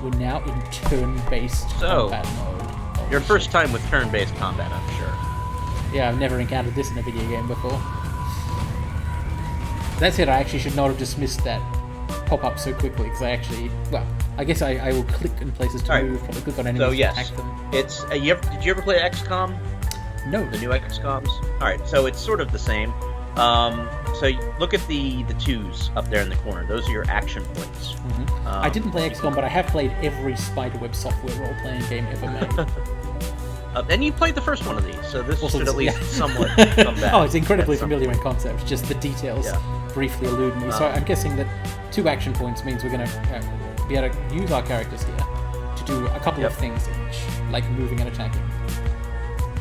we're now in turn-based combat mode. Holy Your first shit. time with turn-based combat, I'm sure. Yeah, I've never encountered this in a video game before. That said, I actually should not have dismissed that pop-up so quickly, because I actually... Well, I guess I will click in places to move, probably click on enemies So, to yes, attack them. it's... did you ever play XCOM? No. The new XCOMs? Alright, so it's sort of the same. So look at the twos up there in the corner. Those are your action points. Mm-hmm. I didn't play XCOM, but I have played every Spiderweb software role-playing game ever made. And you played the first one of these, so this Also, should at least yeah. somewhat come back. Oh, it's incredibly familiar in concept, just the details briefly elude me. So I'm guessing that 2 action points means we're going to be able to use our characters here to do a couple of things each, like moving and attacking.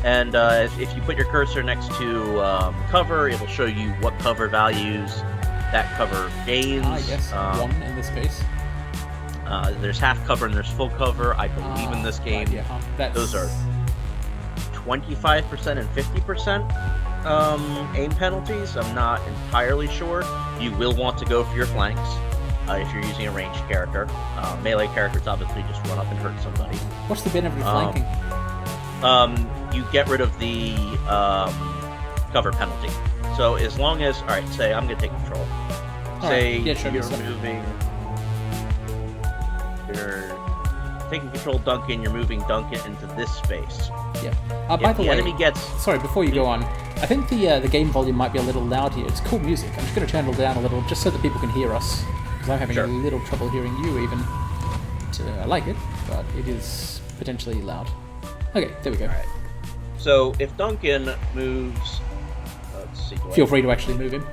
And if you put your cursor next to cover, it'll show you what cover values that cover gains. Yes, 1 in this case. There's half cover and there's full cover. I believe in this game, right, those are 25% and 50% aim penalties. I'm not entirely sure. You will want to go for your flanks if you're using a ranged character. Melee characters obviously just run up and hurt somebody. What's the benefit of flanking? You get rid of the cover penalty. So as long as... Alright, say I'm going to take control. Say you're moving... You're taking control of Duncan, you're moving Duncan into this space. Yeah. By the way, enemy gets... Sorry, before you go on, I think the game volume might be a little loud here. It's cool music. I'm just going to turn it down a little, just so that people can hear us. Because I'm having a little trouble hearing you, even. I like it, but it is potentially loud. Okay, there we go. Alright. So, if Duncan moves... Let's see. Feel free to actually move him.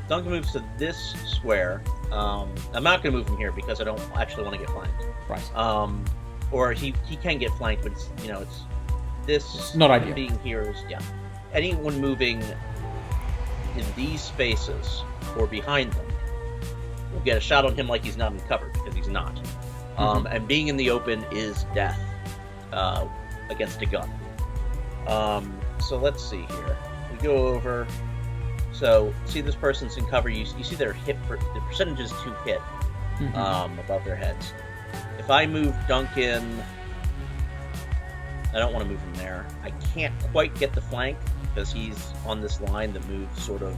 Duncan moves to this square. I'm not going to move him here because I don't actually want to get flanked. Right. Or he can get flanked, but it's, it's this... It's not ideal. Being here is, anyone moving in these spaces or behind them will get a shot on him like he's not in cover, because he's not. And being in the open is death against a gun. So let's see here. We go over... So, see this person's in cover, you see their hit, the percentages to hit above their heads. If I move Duncan, I don't want to move him there. I can't quite get the flank, because he's on this line that moves sort of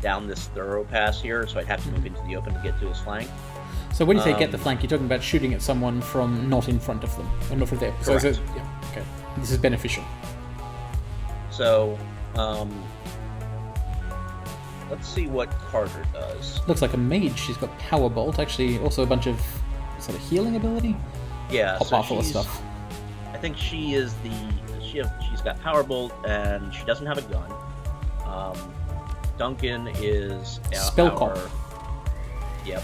down this thorough pass here, so I'd have to move into the open to get to his flank. So when you say get the flank, you're talking about shooting at someone from not in front of them, or not from there. Correct. So okay. This is beneficial. So, let's see what Carter does. Looks like a mage. She's got Power Bolt. Actually, also a bunch of... Is that a healing ability? Yeah, so full of stuff. I think she is the... She's got Power Bolt, and she doesn't have a gun. Duncan is... Spellcop. Yep.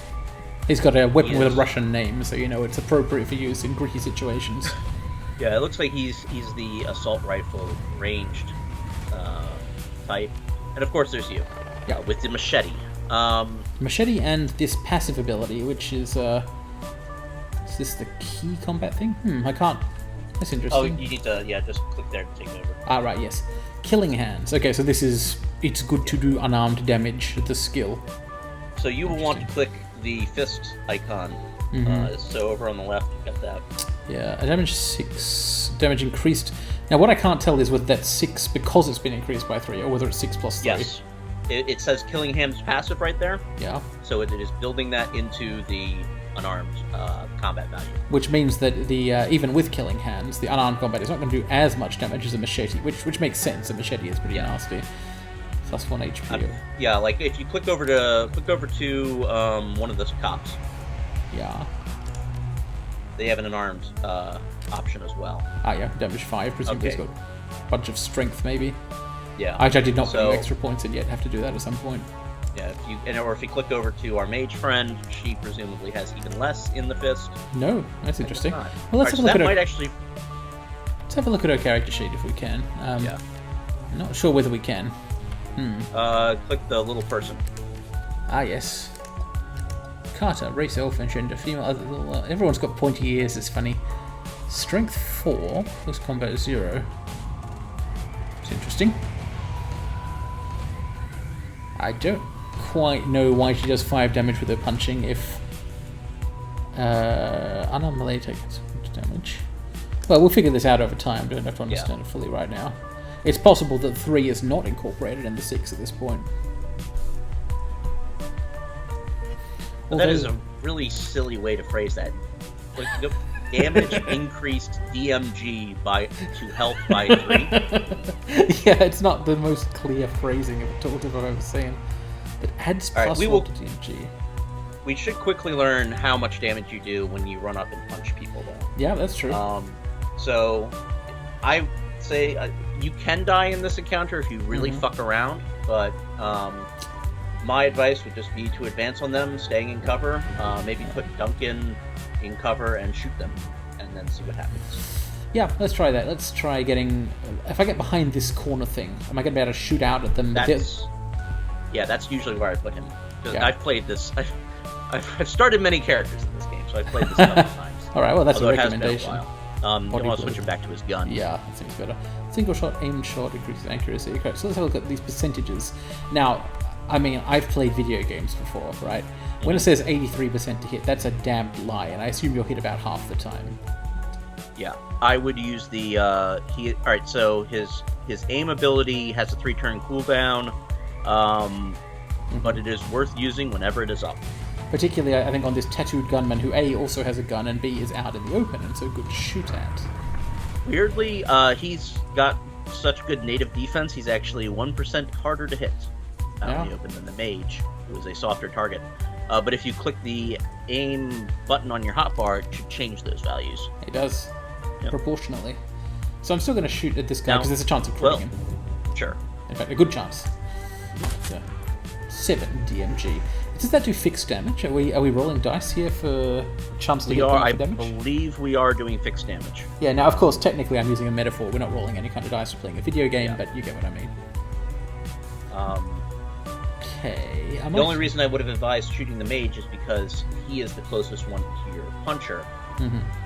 He's got a weapon with a Russian name, so it's appropriate for use in Greeky situations. Yeah, it looks like he's the assault rifle ranged type. And of course there's you. Yeah, with the machete. Machete and this passive ability, which is this the key combat thing? I can't. That's interesting. Oh, you need to, just click there to take over. Ah, right, yes. Killing Hands. Okay, so this is, it's good to do unarmed damage, the skill. So you will want to click the fist icon. So over on the left, you got that. Yeah, a damage 6, damage increased. Now what I can't tell is whether that's 6 because it's been increased by 3, or whether it's 6 plus 3. Yes. It says Killing Hands passive right there. Yeah. So it is building that into the unarmed combat value. Which means that the even with Killing Hands, the unarmed combat is not going to do as much damage as a machete, which makes sense. A machete is pretty nasty. Plus 1 HP. Yeah, like if you click over to one of those cops. Yeah. They have an unarmed option as well. Ah, yeah, damage 5. Presumably he's got a bunch of strength, maybe. Yeah. I did not put extra points in yet. Have to do that at some point. Yeah, if you click over to our mage friend, she presumably has even less in the fist. No, that's interesting. Well, let's have a look at her. Let's have a look at her character sheet if we can. I'm not sure whether we can. Click the little person. Ah, yes. Carter, race elf and gender female. Everyone's got pointy ears. It's funny. Strength 4, close combat 0. It's interesting. I don't quite know why she does 5 damage with her punching if Unarmed melee takes damage. Well, we'll figure this out over time. Don't have to understand it fully right now. It's possible that 3 is not incorporated into 6 at this point. That is a really silly way to phrase that. Like, damage increased DMG to health by 3. Yeah, it's not the most clear phrasing of a tooltip I've ever seen. It adds plus 1 to DMG. We should quickly learn how much damage you do when you run up and punch people, though. Yeah, that's true. So, I say you can die in this encounter if you really fuck around, but my advice would just be to advance on them, staying in cover, maybe put Duncan in cover and shoot them, and then see what happens. Yeah, let's try that. Let's try getting... If I get behind this corner thing, am I going to be able to shoot out at them? Yeah, that's usually where I put him. Yeah. I've played this... I've started many characters in this game, so I've played this a couple times. Alright, well, that's Although a recommendation. You want to switch him back to his gun. Yeah, that seems better. Single shot, aimed shot, increases accuracy. Okay, so let's have a look at these percentages. Now, I mean, I've played video games before, right? When it says 83% to hit, that's a damned lie, and I assume you'll hit about half the time. Yeah, I would use the... Alright, so his aim ability has a 3-turn cooldown, but it is worth using whenever it is up. Particularly, I think, on this tattooed gunman who A, also has a gun, and B, is out in the open, and so good to shoot at. Weirdly, he's got such good native defense, he's actually 1% harder to hit out in the open than the mage, who is a softer target. But if you click the aim button on your hotbar, it should change those values. It does, proportionally. So I'm still going to shoot at this guy, because there's a chance of critting him. Sure. In fact, a good chance. So, 7 DMG. Does that do fixed damage? Are we rolling dice here for chance to hit for damage? I believe we are doing fixed damage. Yeah, now of course, technically I'm using a metaphor. We're not rolling any kind of dice, we're playing a video game, but you get what I mean. Okay. The only reason I would have advised shooting the mage is because he is the closest one to your puncher.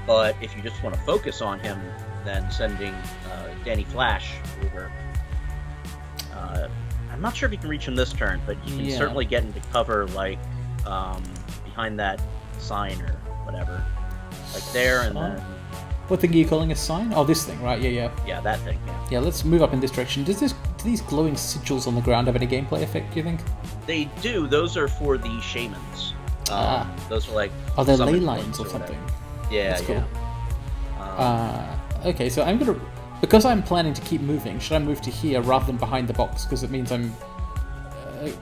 But if you just want to focus on him, then sending Danny Flash over... I'm not sure if you can reach him this turn, but you can certainly get into cover, like, behind that sign or whatever. Like there, and then... What thing are you calling a sign? Oh, this thing, right? Yeah. Yeah, that thing, Yeah, let's move up in this direction. Do these glowing sigils on the ground have any gameplay effect, do you think? They do. Those are for the shamans. Those are like... Are they ley lines or something? Yeah, that's cool. Okay, so I'm going to... Because I'm planning to keep moving, should I move to here rather than behind the box? Because it means I'm...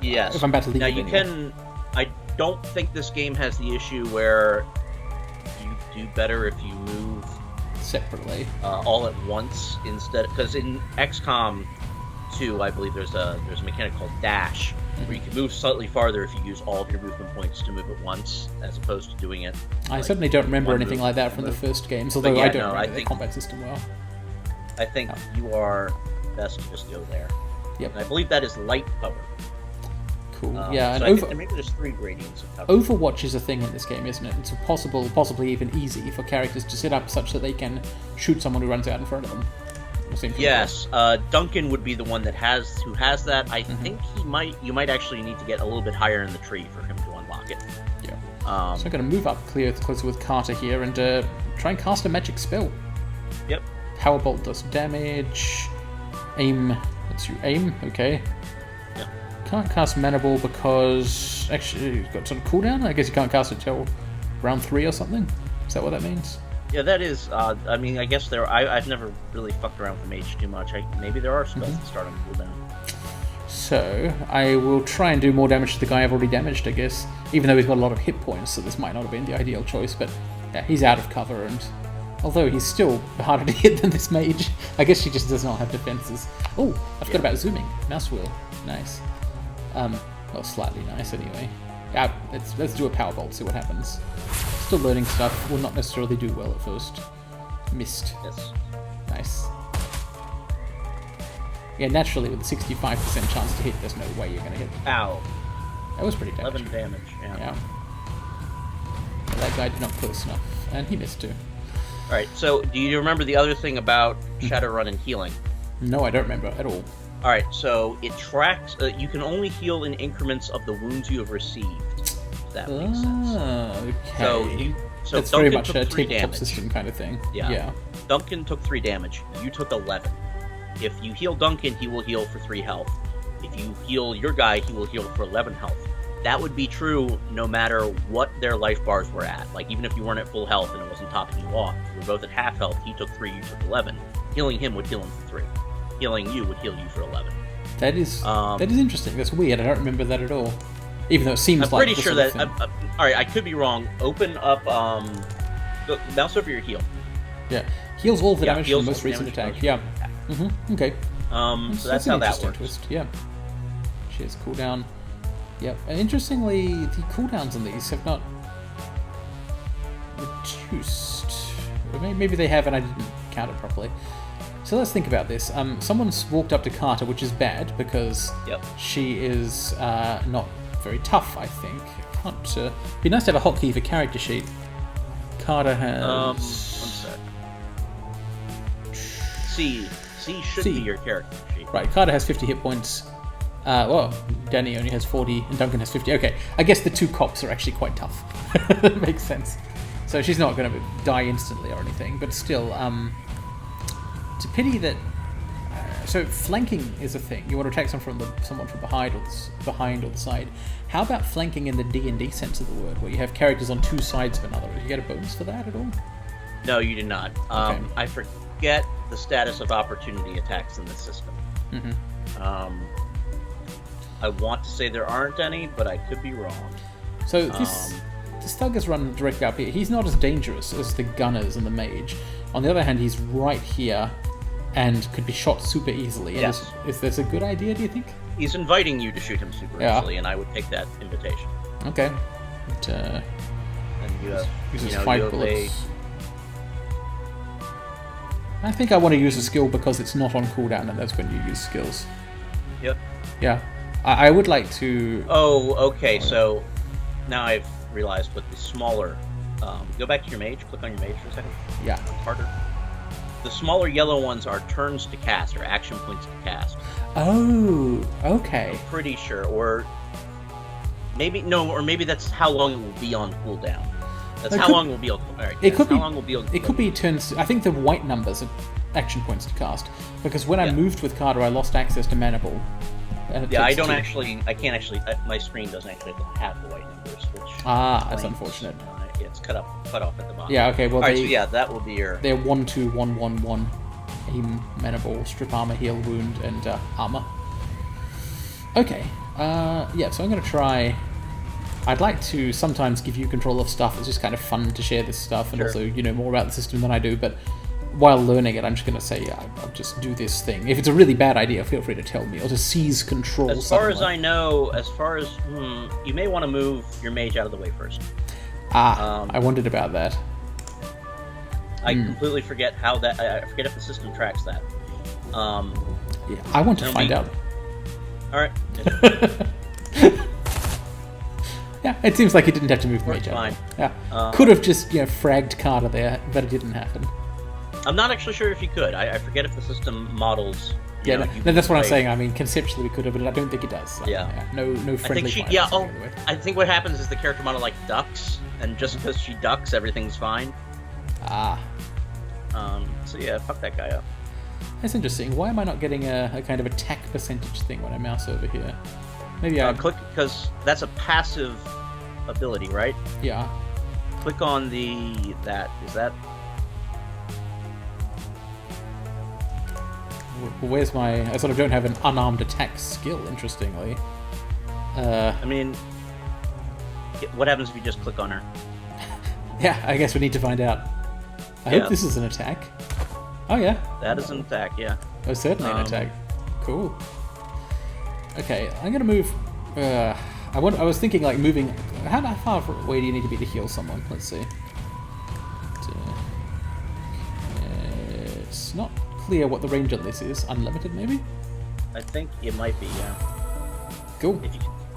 yes. If I'm about to leave now, you can... I don't think this game has the issue where you do better if you move... separately. All at once instead... Because in XCOM 2, I believe there's a mechanic called dash, where you can move slightly farther if you use all of your movement points to move at once, as opposed to doing it... I certainly don't remember anything like that from the first games, although I don't remember the combat system well. I think you are best to just go there. Yep. And I believe that is light cover. Cool. Yeah, so and maybe there's 3 gradients of cover. Overwatch is a thing in this game, isn't it? It's possibly even easy for characters to set up such that they can shoot someone who runs out in front of them. Yes, Duncan would be the one that has that. I think you might actually need to get a little bit higher in the tree for him to unlock it. Yeah. So I'm going to move up closer with Carter here and try and cast a magic spell. Yep. Power Bolt does damage. Aim. Let's do aim. Okay. Yep. Can't cast Mana Ball because... Actually, it's got some cooldown? I guess you can't cast it till round 3 or something? Is that what that means? Yeah, that is... I mean, I guess I've never really fucked around with Mage too much. Maybe there are spells that start on cooldown. So, I will try and do more damage to the guy I've already damaged, I guess. Even though he's got a lot of hit points, so this might not have been the ideal choice, but yeah, he's out of cover and... Although he's still harder to hit than this mage. I guess she just does not have defenses. Oh, I forgot about zooming. Mouse wheel. Nice. Well, slightly nice anyway. Yeah, let's do a power bolt, see what happens. Still learning stuff. Will not necessarily do well at first. Missed. Yes. Nice. Yeah, naturally with a 65% chance to hit, there's no way you're going to hit. Ow. That was pretty damaging. 11 damage, yeah. That guy did not close enough. And he missed too. Alright, so do you remember the other thing about Shadowrun and healing? No, I don't remember at all. Alright, so it tracks... you can only heal in increments of the wounds you have received. If that makes sense. Okay. So So it's very Duncan much took a 3 tabletop damage. system kind of thing. Yeah. Yeah. Duncan took 3 damage. You took 11. If you heal Duncan, he will heal for 3 health. If you heal your guy, he will heal for 11 health. That would be true no matter what their life bars were at. Like, even if you weren't at full health and it wasn't topping you off, if you were both at half health, he took 3, you took 11. Healing him would heal him for 3. Healing you would heal you for 11. That is interesting. That's weird. I don't remember that at all. Even though it seems I'm like pretty sure that... Alright, I could be wrong. Open up... mouse over your heal. Yeah. Heals all the damage from heals the most all the recent damage attack. from Yeah. Okay. So that's how that works. Twist. Yeah. She has cooldown. Yep. And interestingly, the cooldowns on these have not reduced. Maybe they have and I didn't count it properly. So let's think about this. Someone's walked up to Carter, which is bad because she is not very tough, I think. It'd be nice to have a hotkey for character sheet. Carter has... one sec. C should be your character sheet. Right, Carter has 50 hit points. Well, Danny only has 40 and Duncan has 50. Okay, I guess the 2 cops are actually quite tough. That makes sense. So she's not going to die instantly or anything, but still, it's a pity that... so flanking is a thing. You want to attack someone from behind or the side. How about flanking in the D&D sense of the word, where you have characters on 2 sides of another? Did you get a bonus for that at all? No, you did not. Okay. I forget the status of opportunity attacks in this system. I want to say there aren't any, but I could be wrong. So this thug has run directly up here. He's not as dangerous as the gunners and the mage. On the other hand, he's right here and could be shot super easily. Yes. Is this a good idea, do you think? He's inviting you to shoot him super easily, and I would take that invitation. Okay. But, and you have, uses you know, 5 bullets. I think I want to use a skill because it's not on cooldown, and that's when you use skills. Yep. Yeah. I would like to... Oh, okay, so now I've realized with the smaller... go back to your mage, click on your mage for a second. Yeah. Harder. The smaller yellow ones are turns to cast, or action points to cast. Oh, okay. I'm pretty sure, or maybe that's how long it will be on cooldown. That's how long it will be on. Alright, it could be. How long will be on, it could be turns. I think the white numbers are action points to cast because when I moved with Carter, I lost access to mana ball. Yeah, I can't actually. My screen doesn't actually have the white numbers, which that's unfortunate. It's cut off at the bottom. Yeah. Okay. Well, so that will be your. They're 1, 2, 1, 1, 1. Aim, mana ball, strip armor, heal, wound, and armor. Okay. Yeah. So I'm going to try. I'd like to sometimes give you control of stuff. It's just kind of fun to share this stuff, and also you know more about the system than I do. But while learning it, I'm just going to say I'll just do this thing. If it's a really bad idea, feel free to tell me, or to seize control. As far as I know, you may want to move your mage out of the way first. I wondered about that. I completely forget how that. I forget if the system tracks that. Yeah, I want to find out. All right. Yeah, it seems like he didn't have to move the mage out. Fine. Yeah, could have just fragged Carter there, but it didn't happen. I'm not actually sure if you could. I forget if the system models. No, that's what I'm saying. I mean, conceptually we could have, but I don't think it does. Like, no friendly. I think what happens is the character model ducks, and just because she ducks, everything's fine. So yeah, fuck that guy up. That's interesting. Why am I not getting a kind of attack percentage thing when I mouse over here? Maybe I click because that's a passive ability, right? Yeah. Click on that. Where's my... I sort of don't have an unarmed attack skill, interestingly. I mean, what happens if you just click on her? Yeah, I guess we need to find out. I hope this is an attack. Oh, yeah. That is an attack, yeah. Oh, certainly an attack. Cool. Okay, I'm going to move... I was thinking, moving... How far away do you need to be to heal someone? Let's see. It's not clear what the range on this is. Unlimited, maybe? I think it might be, yeah. Cool.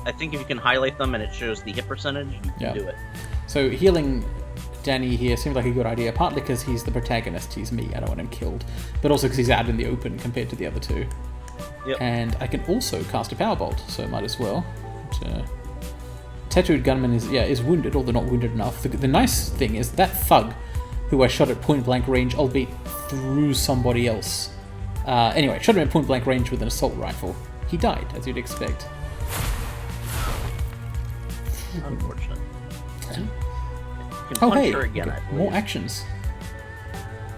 I think if you can highlight them and it shows the hit percentage, you can do it. So healing Danny here seems like a good idea, partly because he's the protagonist, he's me, I don't want him killed, but also because he's out in the open compared to the other two. Yep. And I can also cast a power bolt, so I might as well. tattooed gunman is wounded, although not wounded enough. The nice thing is that thug, who I shot at point blank range, albeit through somebody else. Anyway, shot him at point blank range with an assault rifle. He died, as you'd expect. Unfortunate. Can Oh punch hey, her again, I believe. more actions.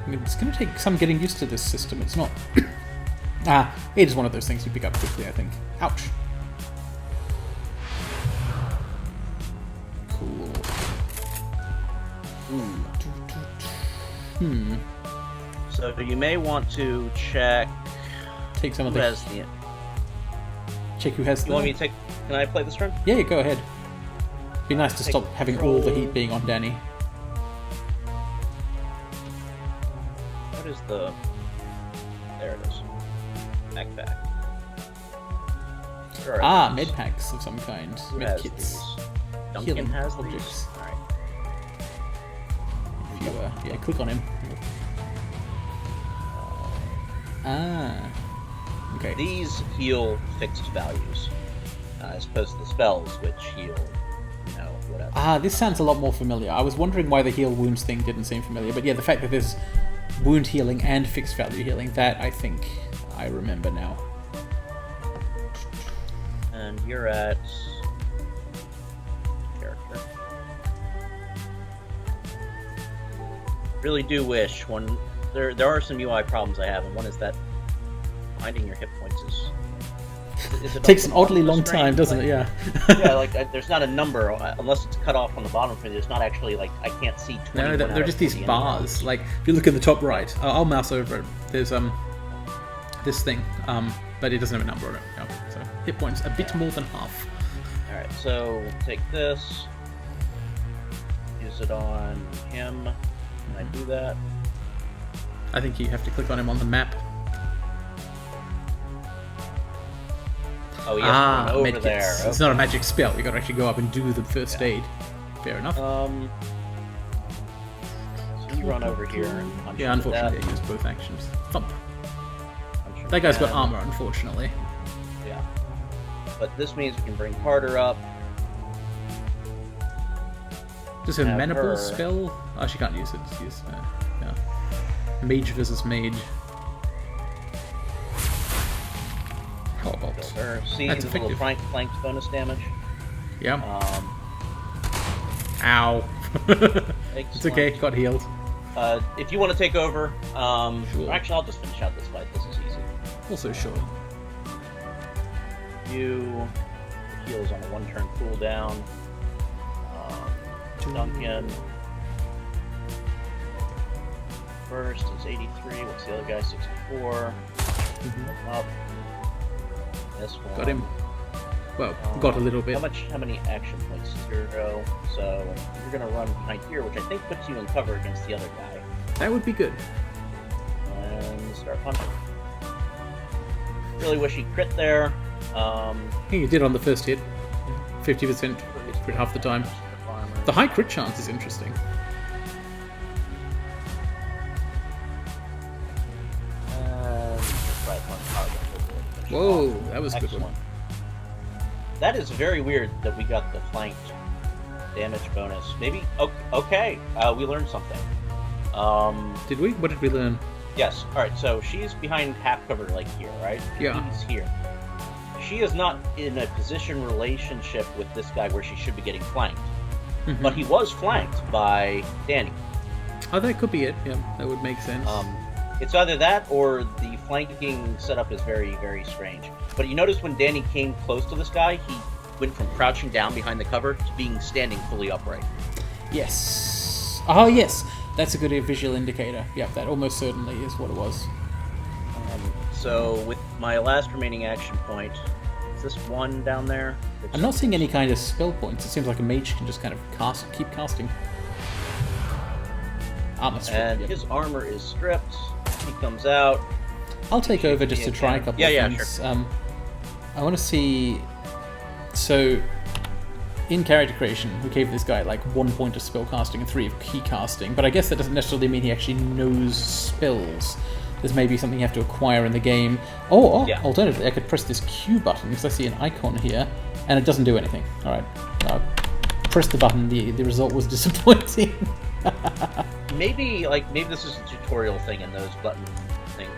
It's going to take some getting used to this system. It's not. It is one of those things you pick up quickly, I think. Ouch. Cool. So you may want to check Take some of who the. has the. Check who has You the. want me to take? Can I play this turn? Yeah, go ahead. Be nice to Take stop having all the control. heat being on Danny. What is the? There it is. Backpack. Where are these? Med packs of some kind. Who Med has kits. these? Duncan Healing has objects. these. All right. If you, click on him. Okay. These heal fixed values, as opposed to the spells, which heal, whatever. This sounds a lot more familiar. I was wondering why the heal wounds thing didn't seem familiar, but yeah, the fact that there's wound healing and fixed value healing, that I think I remember now. And you're at character. Really do wish one. There are some UI problems I have, and one is that finding your hit points is it Takes on an the oddly bottom of long the screen? time, doesn't Like, it? Yeah. Yeah, like there's not a number unless it's cut off on the bottom. For there's not actually like I can't see 20. No, they're just these bars. Like if you look in the top right, I'll mouse over it. There's this thing, but it doesn't have a number on it. No. So hit points a bit more than half. All right, so take this, use it on him. Can I do that? I think you have to click on him on the map. Oh, yes, over medkits. there. It's Okay. not a magic spell. You got to actually go up and do the first aid. Fair enough. So you run over here and punch Yeah, him with unfortunately, that. I used both actions. Thump. Punch him That guy's got again. armor, unfortunately. Yeah. But this means we can bring Carter up. Does her Have menable her- spell? Oh, she can't use it. Just use, yeah. Mage versus mage. How about? Kill her. See That's the little effective. flanked bonus damage? Yeah. Um, Ow. It's okay. Got healed. If you want to take over, Sure. actually, I'll just finish out this fight. This is easy. Also sure. You heals on a one-turn cooldown. Duncan first is 83. What's the other guy? 64. Up. This one. Got him. Well, got a little bit. How many action points? 0. So you're gonna run behind here, which I think puts you in cover against the other guy. That would be good. And start punching. Really wish he crit there. I think you did on the first hit. 50% crit half the time. The high crit chance is interesting. Whoa, that was a good one. That is very weird that we got the flanked damage bonus. Maybe okay. We learned something. Did we? What did we learn? Yes. All right. So she's behind half cover, like here, right? Yeah. He's here. She is not in a position relationship with this guy where she should be getting flanked. But he was flanked by Danny. Oh, that could be it. Yeah, that would make sense. It's either that or the flanking setup is very, very strange. But you notice when Danny came close to this guy, he went from crouching down behind the cover to being standing fully upright. Yes. Oh, yes. That's a good visual indicator. Yep, that almost certainly is what it was. So with my last remaining action point, is this one down there? I'm not seeing any kind of spell points. It seems like a mage can just kind of keep casting. Armor strip. And Yep. his armor is stripped. He comes out. I'll take over just to try a couple of things. Sure. I want to see. So, in character creation, we gave this guy like 1 point of spell casting and 3 of key casting, but I guess that doesn't necessarily mean he actually knows spells. There's maybe something you have to acquire in the game. Yeah. Alternatively, I could press this Q button because I see an icon here, and it doesn't do anything. All right. pressed the button, the result was disappointing. Maybe this is a tutorial thing and those button thing.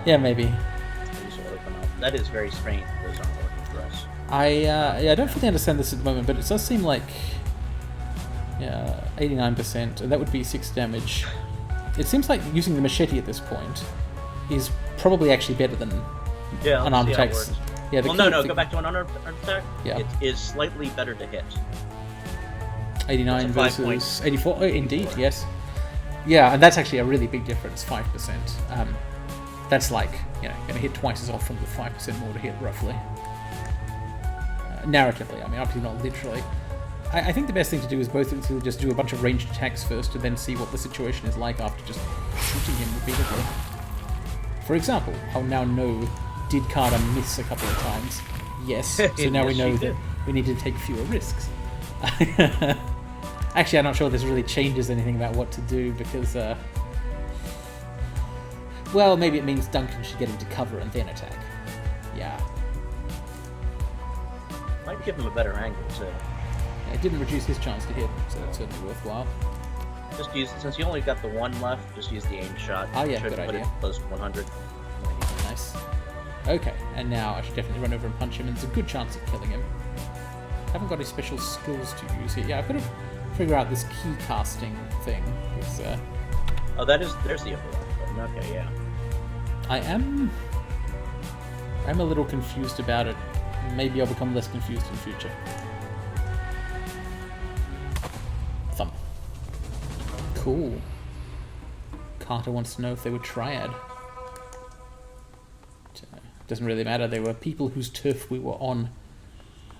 Yeah, maybe. Things will open up. That is very strange. Those aren't working for us. I don't fully understand this at the moment, but it does seem like 89%, and that would be 6 damage. It seems like using the machete at this point is probably actually better than unarmed attacks. Yeah, go back to an unarmed attack. Yeah. It is slightly better to hit. 89 versus 84. Oh, indeed, yes. Yeah, and that's actually a really big difference, 5%. That's like, going to hit twice as often with 5% more to hit, roughly. Narratively, I mean, obviously not literally. I think the best thing to do is both to just do a bunch of ranged attacks first and then see what the situation is like after just shooting him repeatedly. For example, I'll now know, did Carter miss a couple of times? Yes, so now we know that we need to take fewer risks. Actually, I'm not sure this really changes anything about what to do because, well, maybe it means Duncan should get into cover and then attack. Yeah. Might give him a better angle, too. It didn't reduce his chance to hit, so it's certainly worthwhile. Just use, since you only got the one left, just use the aim shot. Oh yeah, good idea. Put it close to 100. Nice. Okay, and now I should definitely run over and punch him, and there's a good chance of killing him. I haven't got any special skills to use here. Yeah, I've got to figure out this key casting thing. Oh, there's the overlap button. Okay, yeah. I'm a little confused about it. Maybe I'll become less confused in the future. Thump. Cool. Carter wants to know if they were Triad. Doesn't really matter. They were people whose turf we were on.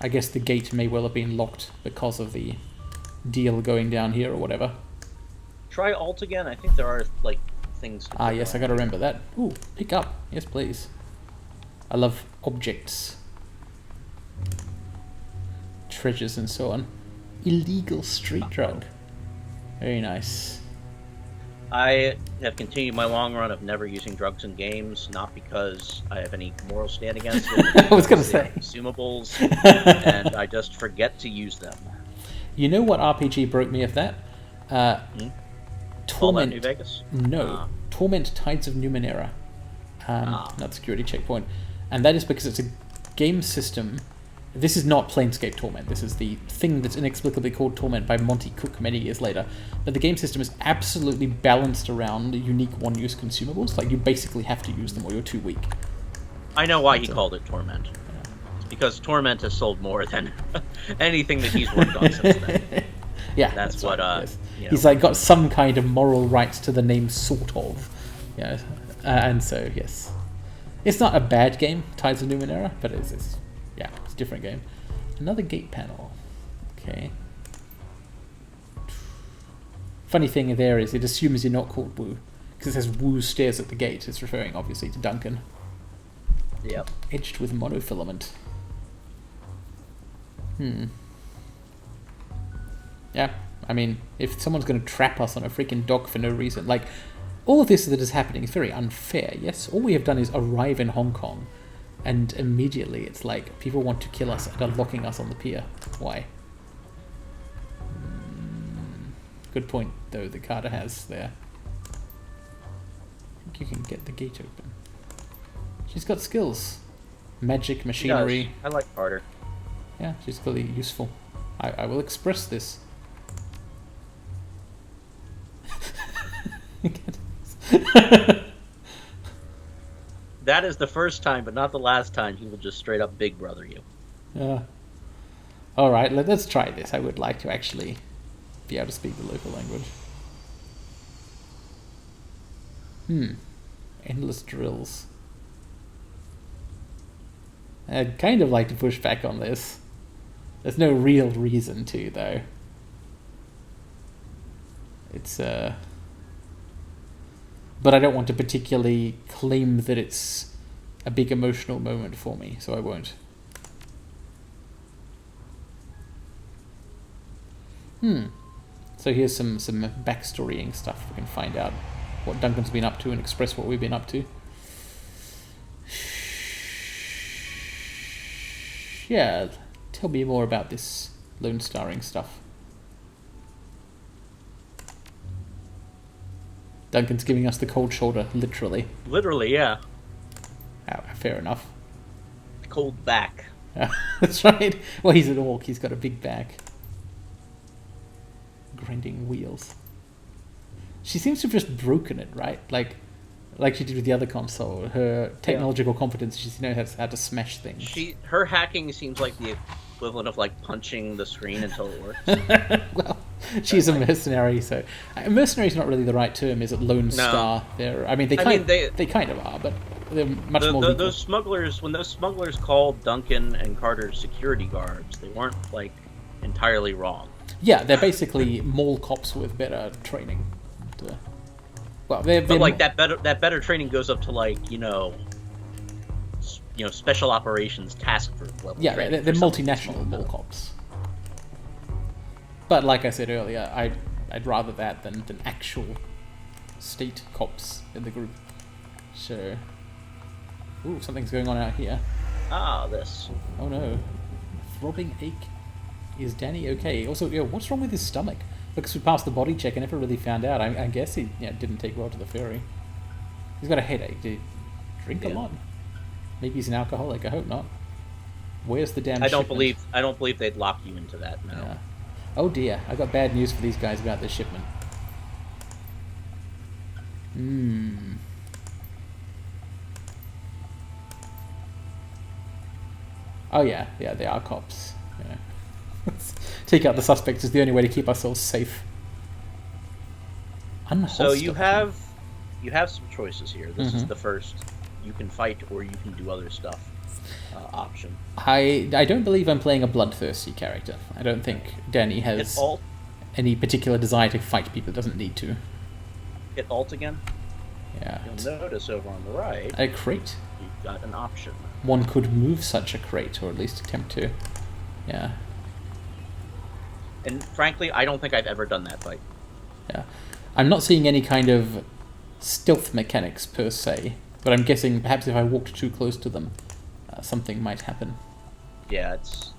I guess the gate may well have been locked because of the deal going down here or whatever. Try Alt again. I think there are things. Yes, I gotta remember that. Ooh, pick up. Yes, please. I love objects, treasures, and so on. Illegal street drug. Very nice. I have continued my long run of never using drugs in games, not because I have any moral stand against it. I was gonna say consumables, and I just forget to use them. You know what RPG broke me of that? Torment. New Vegas? No. Torment Tides of Numenera. Not Security Checkpoint. And that is because it's a game system. This is not Planescape Torment. This is the thing that's inexplicably called Torment by Monty Cook many years later. But the game system is absolutely balanced around unique one-use consumables. Like, you basically have to use them or you're too weak. I know why he called it Torment. It's because Torment has sold more than anything that he's worked on since then. Yeah, that's what. Yes. He's got some kind of moral rights to the name, sort of. Yeah, and so yes, it's not a bad game, Tides of Numenera, but it's a different game. Another gate panel. Okay. Funny thing there is, it assumes you're not called Wu because it says Wu stares at the gate. It's referring obviously to Duncan. Yep. Edged with monofilament. Yeah, I mean, if someone's going to trap us on a freaking dock for no reason, like, all of this that is happening is very unfair, yes? All we have done is arrive in Hong Kong, and immediately it's like, people want to kill us and are locking us on the pier. Why? Good point, though, that Carter has there. I think you can get the gate open. She's got skills. Magic, machinery. I like Carter. Yeah, she's clearly useful. I will express this. That is the first time, but not the last time, he will just straight up big brother you. Yeah. Alright, let's try this. I would like to actually be able to speak the local language. Endless drills. I'd kind of like to push back on this. There's no real reason to, though. It's, but I don't want to particularly claim that it's a big emotional moment for me, so I won't. So here's some backstorying stuff. We can find out what Duncan's been up to and express what we've been up to. Yeah, tell me more about this Lone Starring stuff. Duncan's giving us the cold shoulder, literally. Literally, yeah. Fair enough. Cold back. That's right. Well, he's an orc. He's got a big back. Grinding wheels. She seems to have just broken it, right? Like she did with the other console. Her technological competence, she knows how to smash things. Her hacking seems like the equivalent of like punching the screen until it works. Well, she's a mercenary, so mercenary is not really the right term, is it? Lone Star. They kind of are, but they're much more. Those smugglers, when those smugglers called Duncan and Carter security guards, they weren't like entirely wrong. Yeah, they're basically mall cops with better training. Well, they're like that better training goes up to like special operations task force level. Yeah, they're multinational mall cops. But like I said earlier, I'd rather that than actual state cops in the group. So, ooh, something's going on out here. This. Oh no, throbbing ache. Is Danny okay? Also, what's wrong with his stomach? Because we passed the body check and never really found out. I guess he didn't take well to the ferry. He's got a headache. Did he drink a lot? Maybe he's an alcoholic. I hope not. Where's the damn I don't believe they'd lock you into that, no. Yeah. Oh dear, I got bad news for these guys about this shipment. Oh yeah, they are cops. Yeah. Take out the suspects is the only way to keep ourselves safe. So you have some choices here. This is the first. You can fight or you can do other stuff option. I don't believe I'm playing a bloodthirsty character. I don't think Danny has any particular desire to fight people. Doesn't need to. Hit Alt again. Yeah. You'll notice over on the right. A crate. You've got an option. One could move such a crate, or at least attempt to. Yeah. And frankly, I don't think I've ever done that fight. Yeah. I'm not seeing any kind of stealth mechanics per se, but I'm guessing perhaps if I walked too close to them, something might happen. Yeah, it's...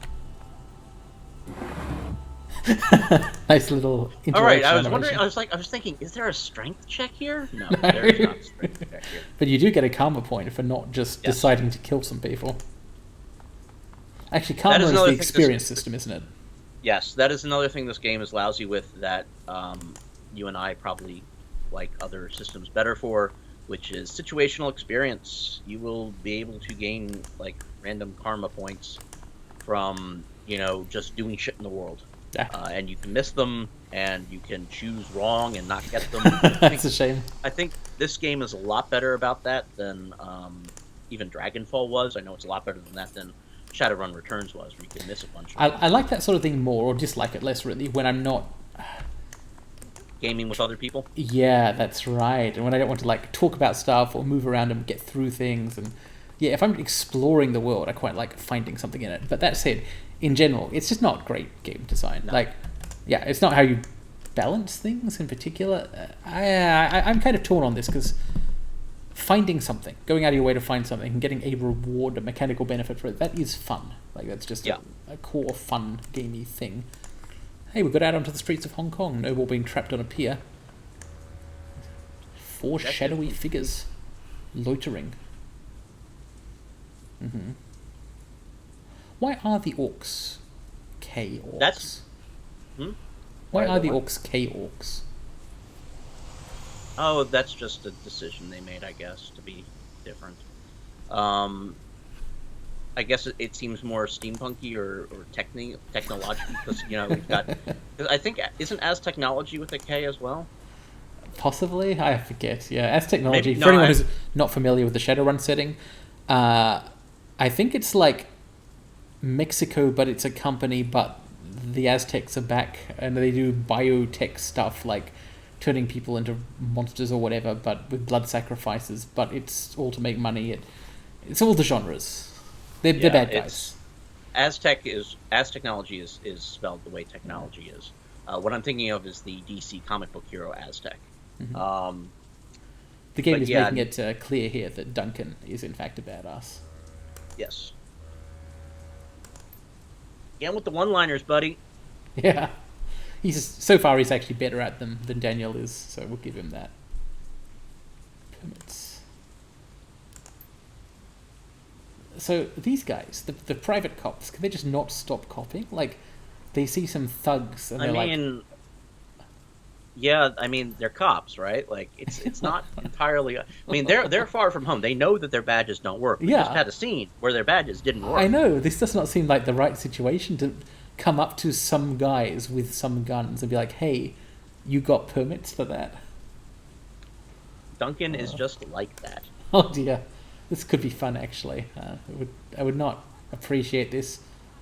Nice little interaction. All right, I was wondering. I was thinking, is there a strength check here? No, there's not a strength check here. But you do get a karma point for not just deciding to kill some people. Actually, karma is the experience system, isn't it? Yes, that is another thing this game is lousy with that you and I probably like other systems better for, which is situational experience. You will be able to gain like random karma points from just doing shit in the world. Yeah. And you can miss them, and you can choose wrong and not get them. That's a shame. I think this game is a lot better about that than even Dragonfall was. I know it's a lot better than that than Shadowrun Returns was, where you can miss a bunch of I like that sort of thing more, or dislike it less, really, when I'm not... gaming with other people? Yeah, that's right. And when I don't want to talk about stuff or move around and get through things. And yeah, if I'm exploring the world, I quite like finding something in it. But that said, in general, it's just not great game design. No. It's not how you balance things in particular. I'm kind of torn on this, because finding something, going out of your way to find something and getting a reward, a mechanical benefit for it, that is fun. That's just a core fun gamey thing. Hey, we got out onto the streets of Hong Kong. No more being trapped on a pier. 4 shadowy figures loitering. Why are the orcs K-orcs? Why are the orcs K-orcs? Oh, that's just a decision they made, I guess, to be different. I guess it seems more steampunky or technological, because we've got. I think isn't as technology with a K as well. Possibly, I forget. Yeah, as technology. For anyone who's not familiar with the Shadowrun setting, I think it's like Mexico, but it's a company, but the Aztecs are back, and they do biotech stuff like turning people into monsters or whatever, but with blood sacrifices. But it's all to make money. It's all the genres. They're bad guys. As technology is spelled the way technology is. What I'm thinking of is the DC comic book hero Aztec. The game is making it clear here that Duncan is in fact a badass. Yes. Again with the one-liners, buddy. Yeah. So far he's actually better at them than Daniel is, so we'll give him that. permits. So these guys, the private cops, can they just not stop copying? Like, they see some thugs and they're like... Yeah, I mean, they're cops, right? Like, it's not entirely... I mean, they're far from home. They know that their badges don't work. We just had a scene where their badges didn't work. I know. This does not seem like the right situation to come up to some guys with some guns and be like, hey, you got permits for that? Duncan is just like that. Oh, dear. This could be fun, actually. I would not appreciate this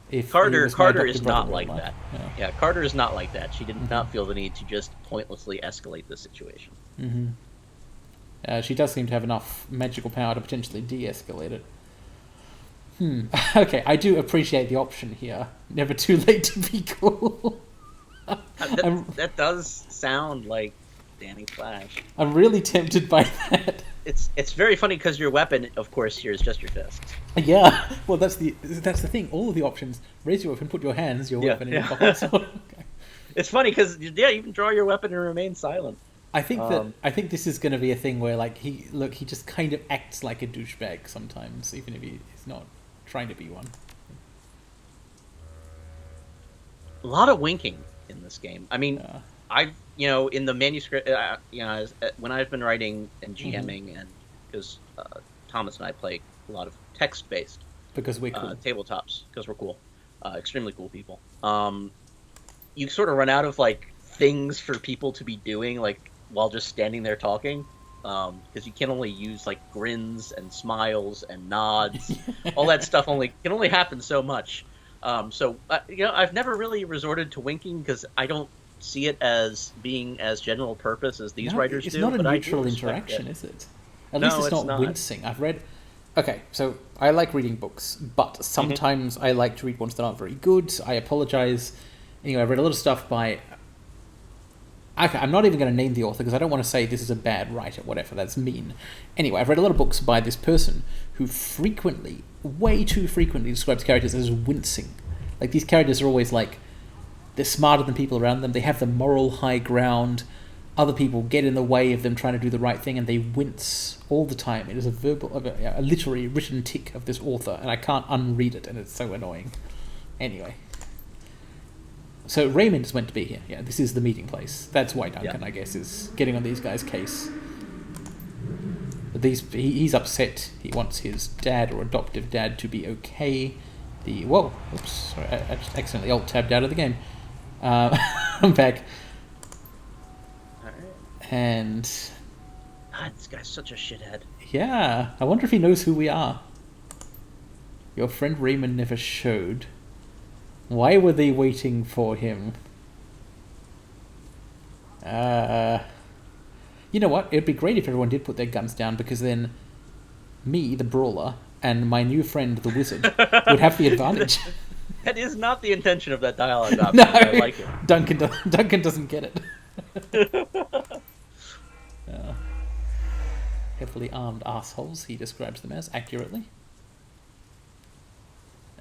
if Carter is not like that. Yeah, Carter is not like that. She did not feel the need to just pointlessly escalate the situation. Mm-hmm. She does seem to have enough magical power to potentially de-escalate it. Okay, I do appreciate the option here. Never too late to be cool. That does sound like Danny Flash. I'm really tempted by that. It's very funny because your weapon, of course, here is just your fists. Yeah, well, that's the thing. All of the options: raise your weapon, put your hands, your weapon in your pocket. Okay. It's funny because you can draw your weapon and remain silent. I think this is going to be a thing where like he just kind of acts like a douchebag sometimes, even if he's not trying to be one. A lot of winking in this game. I mean, in the manuscript, when I've been writing and GMing, and because Thomas and I play a lot of text-based because we're cool. Tabletops, because we're cool, extremely cool people. You sort of run out of like things for people to be doing, like while just standing there talking, because you can only use like grins and smiles and nods. All that stuff can only happen so much. I've never really resorted to winking because I don't see it as being as general purpose as these writers do. It's not a neutral interaction, is it? At least it's not wincing. I've read... Okay, so I like reading books, but sometimes I like to read ones that aren't very good. I apologize. Anyway, I've read a lot of stuff by... Okay, I'm not even going to name the author because I don't want to say this is a bad writer, whatever, that's mean. Anyway, I've read a lot of books by this person who frequently, way too frequently, describes characters as wincing. Like, these characters are always like, they're smarter than people around them, they have the moral high ground, other people get in the way of them trying to do the right thing, and they wince all the time. It is a literary written tick of this author, and I can't unread it, and it's so annoying. Anyway. So Raymond is meant to be here. Yeah, this is the meeting place. That's why Duncan, I guess, is getting on these guys' case. But he's upset. He wants his dad or adoptive dad to be okay. Oops, sorry, I just accidentally alt-tabbed out of the game. I'm back. Alright. And... God, this guy's such a shithead. Yeah, I wonder if he knows who we are. Your friend Raymond never showed. Why were they waiting for him? You know what? It'd be great if everyone did put their guns down, because then me, the brawler, and my new friend, the wizard, would have the advantage. That is not the intention of that dialogue option. No, I like it. Duncan doesn't get it. Heavily armed assholes, he describes them as, accurately.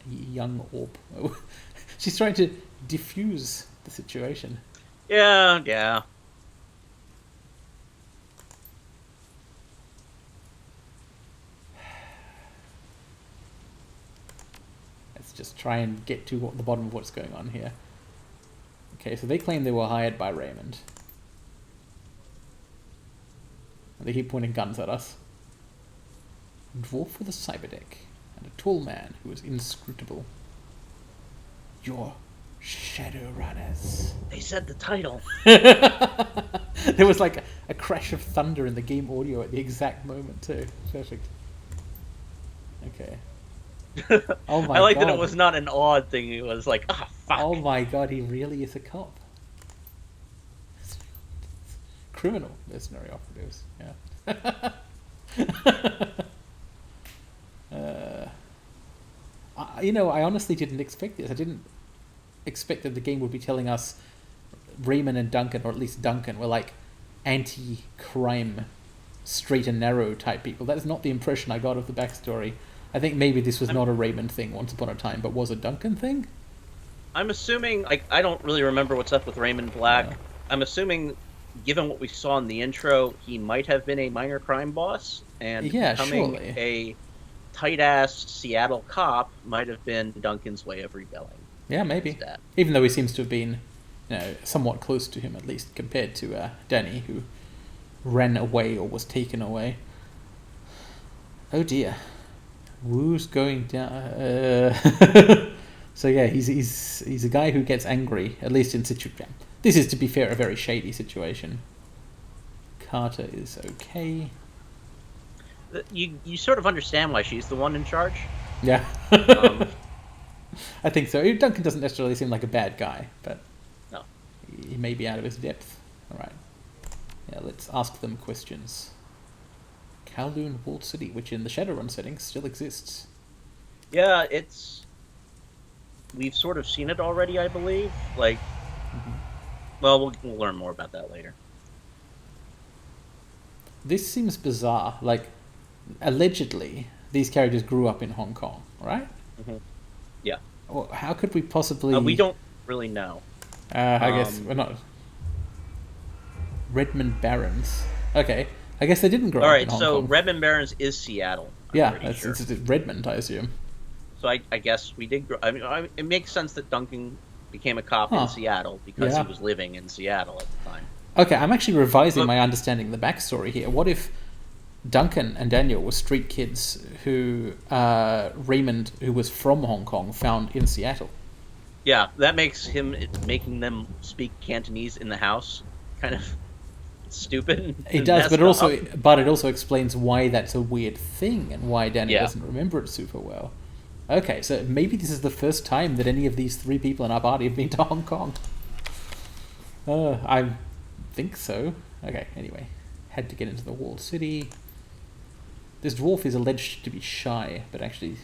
A young orb. She's trying to diffuse the situation. Yeah. Let's just try and get to the bottom of what's going on here. Okay, so they claim they were hired by Raymond. And they keep pointing guns at us. A dwarf with a cyberdeck, and a tall man who is inscrutable. Your shadow runners. They said the title. There was like a crash of thunder in the game audio at the exact moment too. Perfect. Okay. Oh my I like god. that it was not an odd thing. It was like, fuck. Oh my god, he really is a cop. Criminal mercenary operatives. Yeah. I honestly didn't expect this. I didn't expect that the game would be telling us Raymond and Duncan, or at least Duncan, were like anti-crime, straight and narrow type people. That is not the impression I got of the backstory. I think maybe this was not a Raymond thing once upon a time, but was a Duncan thing? I'm assuming, I don't really remember what's up with Raymond Black. Yeah. I'm assuming given what we saw in the intro, he might have been a minor crime boss, and Yeah, becoming surely. a tight-ass Seattle cop might have been Duncan's way of rebelling Yeah, against his maybe. dad. Even though he seems to have been, somewhat close to him at least compared to Danny, who ran away or was taken away. Oh dear, Wu's going down. So yeah, he's a guy who gets angry, at least in situation. This is, to be fair, a very shady situation. Carter is okay. You sort of understand why she's the one in charge. Yeah. Um, I think so. Duncan doesn't necessarily seem like a bad guy, but no. he may be out of his depth. Alright. Yeah, let's ask them questions. Kowloon Walled City, which in the Shadowrun setting still exists. Yeah, we've sort of seen it already, I believe. Like, well, we'll learn more about that later. This seems bizarre. Like, allegedly, these characters grew up in Hong Kong, right? Mm-hmm. Yeah. Well, how could we possibly... we don't really know. I guess we're not... Redmond Barons. Okay. I guess they didn't grow up in Hong Kong. Alright, so Redmond Barons is Seattle. Yeah, it's Redmond, I assume. So I guess we did grow... I mean, it makes sense that Duncan became a cop in Seattle because he was living in Seattle at the time. Okay, I'm actually revising my understanding of the backstory here. What if Duncan and Daniel were street kids who Raymond, who was from Hong Kong, found in Seattle? Yeah, that makes making them speak Cantonese in the house kind of stupid. It does, but it also explains why that's a weird thing and why Daniel doesn't remember it super well. Okay, so maybe this is the first time that any of these three people in our party have been to Hong Kong. I think so. Okay, anyway. Had to get into the walled city. This dwarf is alleged to be shy, but actually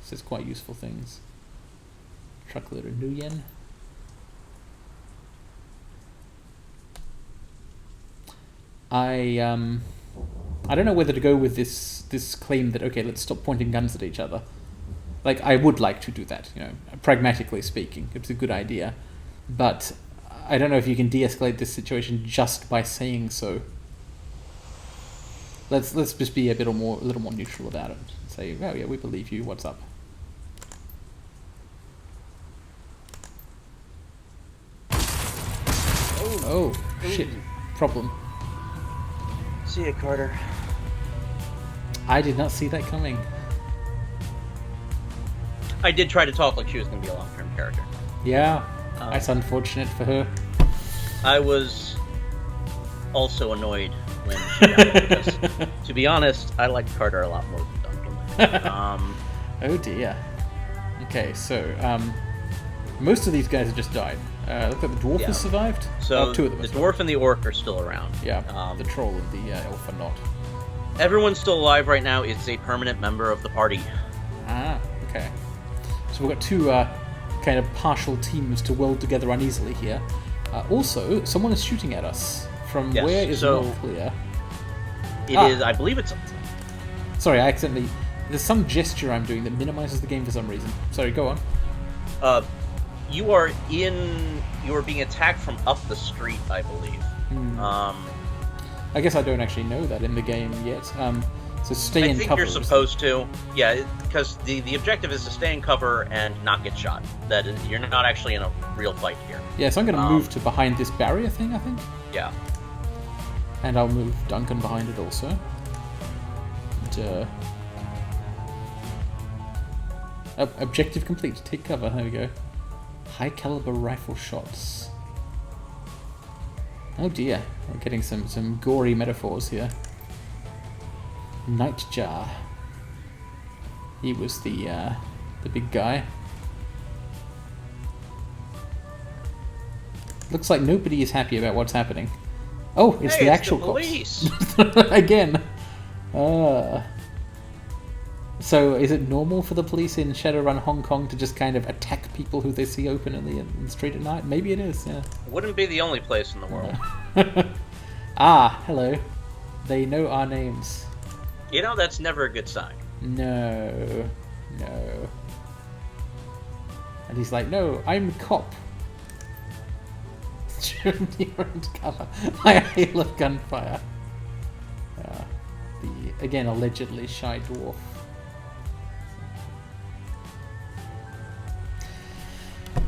says quite useful things. Truckload of Nguyen. I don't know whether to go with this claim that, okay, let's stop pointing guns at each other. Like, I would like to do that, pragmatically speaking. It's a good idea. But I don't know if you can de-escalate this situation just by saying so. Let's just be a little more neutral about it. Say, oh yeah, we believe you, what's up? Oh, shit. Problem. See ya, Carter. I did not see that coming. I did try to talk like she was going to be a long-term character. Yeah, that's unfortunate for her. I was also annoyed when she died because, to be honest, I like Carter a lot more than Duncan. Oh dear. Okay, so most of these guys have just died. Look like the dwarf has survived. So two of them. The dwarf and the orc are still around. Yeah, the troll and the elf are not. Everyone's still alive right now. It's a permanent member of the party. Ah, okay. So we've got two kind of partial teams to weld together uneasily here. Also, someone is shooting at us from where is not clear. It is, I believe it's... Sorry, I accidentally... There's some gesture I'm doing that minimizes the game for some reason. Sorry, go on. You are being attacked from up the street, I believe. I guess I don't actually know that in the game yet. So stay in cover. I think you're supposed to. Yeah, because the objective is to stay in cover and not get shot. That is, you're not actually in a real fight here. Yeah, so I'm going to move to behind this barrier thing, I think. Yeah. And I'll move Duncan behind it also. And, objective complete. Take cover. There we go. High caliber rifle shots. Oh dear. We're getting some gory metaphors here. Nightjar. He was the big guy. Looks like nobody is happy about what's happening. Oh, it's the actual police. cops. Again. So is it normal for the police in Shadowrun Hong Kong to just kind of attack people who they see open in the street at night? Maybe it is, yeah. Wouldn't be the only place in the world. Ah, hello. They know our names. You know, that's never a good sign. No. And he's like, no, I'm cop. you're into cover. My hail of gunfire. The, again, allegedly shy dwarf.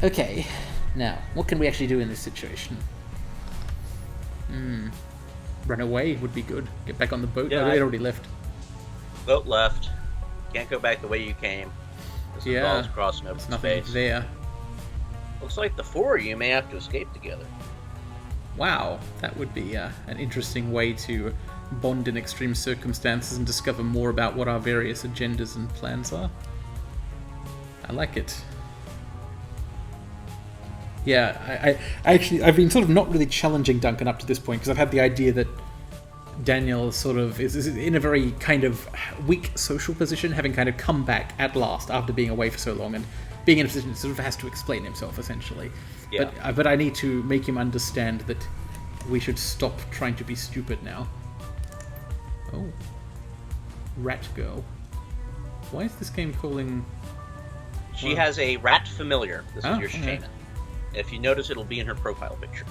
Okay, now, what can we actually do in this situation? Run away would be good. Get back on the boat. Yeah, It already left. Boat left. Can't go back the way you came. This is all across an open there's nothing space. there. Looks like the four of you may have to escape together. Wow, that would be an interesting way to bond in extreme circumstances and discover more about what our various agendas and plans are. I like it. Yeah, I've been sort of not really challenging Duncan up to this point because I've had the idea that Daniel sort of is in a very kind of weak social position, having kind of come back at last after being away for so long and being in a position that sort of has to explain himself essentially. Yeah. But I need to make him understand that we should stop trying to be stupid now. Oh, Rat Girl. Why is this game calling? She has a rat familiar. This is your okay. shaman. If you notice, it'll be in her profile picture.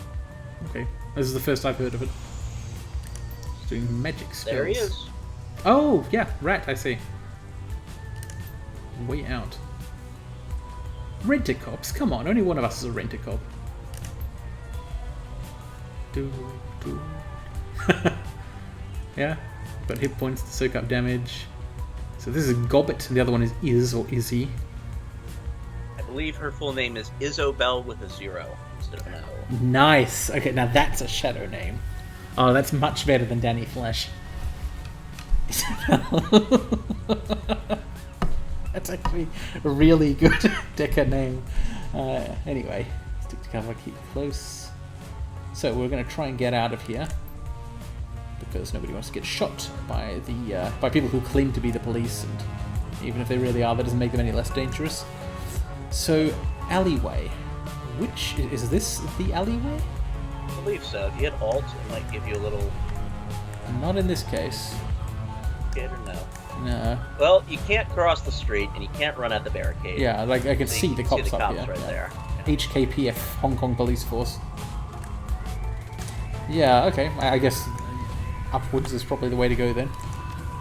Okay, this is the first I've heard of it. It's doing magic spells. There he is. Oh, yeah, rat, I see. Way out. Rent-a-cops? Come on, only one of us is a rent-a-cop. Yeah, got hit points to soak up damage. So this is Gobbet, and the other one is or Izzy. I believe her full name is Isobel with a 0 instead of an O. Nice! Okay, now that's a shadow name. Oh, that's much better than Danny Flesh. That's actually a really good Decker name. Anyway, stick to cover, keep close. So we're going to try and get out of here because nobody wants to get shot by the by people who claim to be the police, and even if they really are, that doesn't make them any less dangerous. So, alleyway. Which is this the alleyway? I believe so. If you hit Alt, it might give you a little. Not in this case. Hit or no? No. Well, you can't cross the street, and you can't run at the barricade. Yeah, like I can So see you the can cops the up cops here. right Yeah. there. HKPF, Hong Kong Police Force. Yeah, okay. I guess upwards is probably the way to go then.